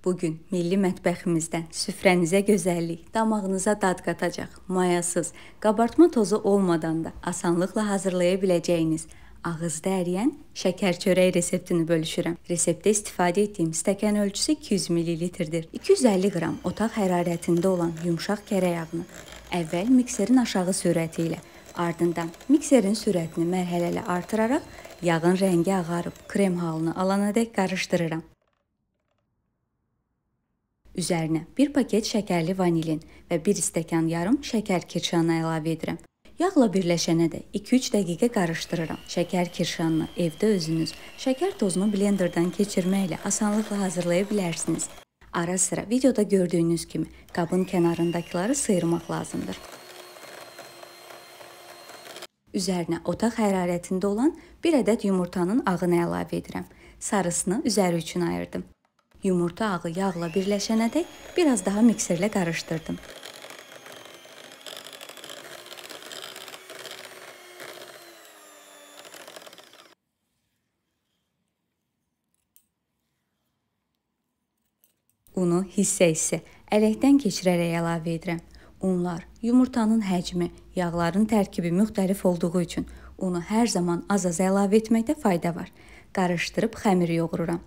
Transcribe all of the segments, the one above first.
Bugün milli mətbəximizdən süfrənizə gözəllik, damağınıza dad qatacaq, mayasız, qabartma tozu olmadan da asanlıqla hazırlaya biləcəyiniz ağızda əriyən şəkər çörək reseptini bölüşürəm. Reseptdə istifadə etdiyim stəkan ölçüsü 200 ml-dir. 250 qram otaq hərarətində olan yumşaq kərə yağını əvvəl mikserin aşağı sürəti ilə, ardından mikserin sürətini mərhələli artıraraq yağın rəngi ağarıb krem halını alanadək qarışdırıram. Üzərinə 1 paket şəkərli vanilin və 1 stəkan yarım şəkər kirşanı əlavə edirəm. Yağla birləşənədək 2-3 dəqiqə qarışdırıram. Şəkər kirşanını evdə özünüz şəkər tozunu blenderdan keçirməklə asanlıqla hazırlaya bilərsiniz. Ara sıra videoda gördüyünüz kimi qabın kənarındakıları sıyırmaq lazımdır. Üzərinə otaq hərarətində olan 1 ədəd yumurtanın ağını əlavə edirəm. Sarısını üzəri üçün ayırdım. Yumurta ağı yağla birləşənədək biraz daha mikserlə qarışdırdım. Unu hissə-hissə ələkdən keçirərək əlavə edirəm. Unlar, yumurtanın həcmi, yağların tərkibi müxtəlif olduğu üçün unu hər zaman az-az əlavə etməkdə fayda var. Qarışdırıb xəmir yoğururam.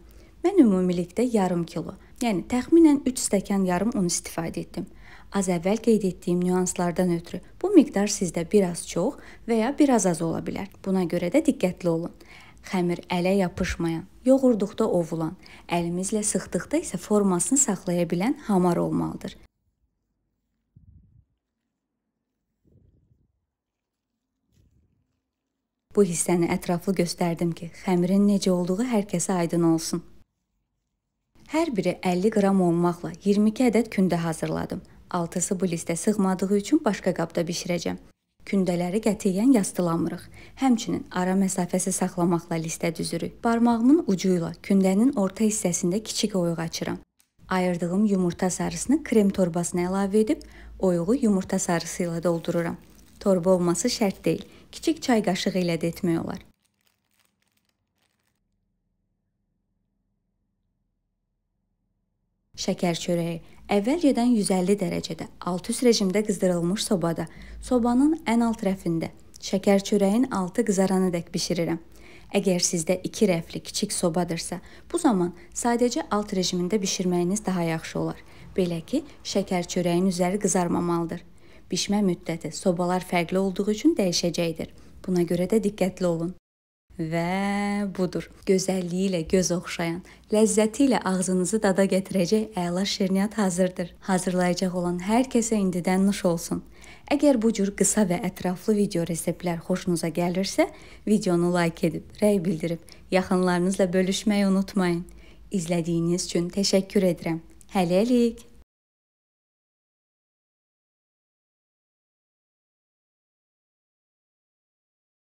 Mən ümumilikdə yarım kilo, yəni təxminən 3 stəkan yarım un istifadə etdim. Az əvvəl qeyd etdiyim nüanslardan ötürü bu miqdar sizdə biraz çox və ya biraz az ola bilər. Buna görə də diqqətli olun. Xəmir ələ yapışmayan, yoğurduqda ovulan, əlimizlə sıxdıqda isə formasını saxlaya bilən hamar olmalıdır. Bu hissəni ətraflı göstərdim ki, xəmirin necə olduğu hər kəsə aydın olsun. Hər biri 50 qram olmaqla 22 ədəd kündə hazırladım. Altısı bu listə sığmadığı üçün başqa qabda bişirəcəm. Kündələri qətiyyən yastılamırıq. Həmçinin ara məsafəsi saxlamaqla listə düzürük. Barmağımın ucu ilə kündənin orta hissəsində kiçik oyuq açıram. Ayırdığım yumurta sarısını krem torbasına əlavə edib, oyuğu yumurta sarısı ilə doldururam. Torba olması şərt deyil. Kiçik çay qaşığı ilə də etmək olar. Şəkər çörəyi əvvəlcədən 150 dərəcədə alt üst rejimdə qızdırılmış sobada, sobanın ən alt rəfində şəkər çörəyin altı qızarana dək bişirirəm. Əgər sizdə 2 rəfli kiçik sobadırsa, bu zaman sadəcə alt rejimində bişirməyiniz daha yaxşı olar. Belə ki, şəkər çörəyin üzəri qızarmamalıdır. Bişmə müddəti sobalar fərqli olduğu üçün dəyişəcəkdir. Buna görə də diqqətli olun. Və budur. Gözəlliyi ilə göz oxşayan, ləzzəti ilə ağzınızı dada gətirəcək əla şirniyyat hazırdır. Hazırlayacaq olan hər kəsə indidən nuş olsun. Əgər bu cür qısa və ətraflı video reseptlər xoşunuza gəlirsə, videonu like edib, rəy bildirib, yaxınlarınızla bölüşməyi unutmayın. İzlədiyiniz üçün təşəkkür edirəm. Hələlik!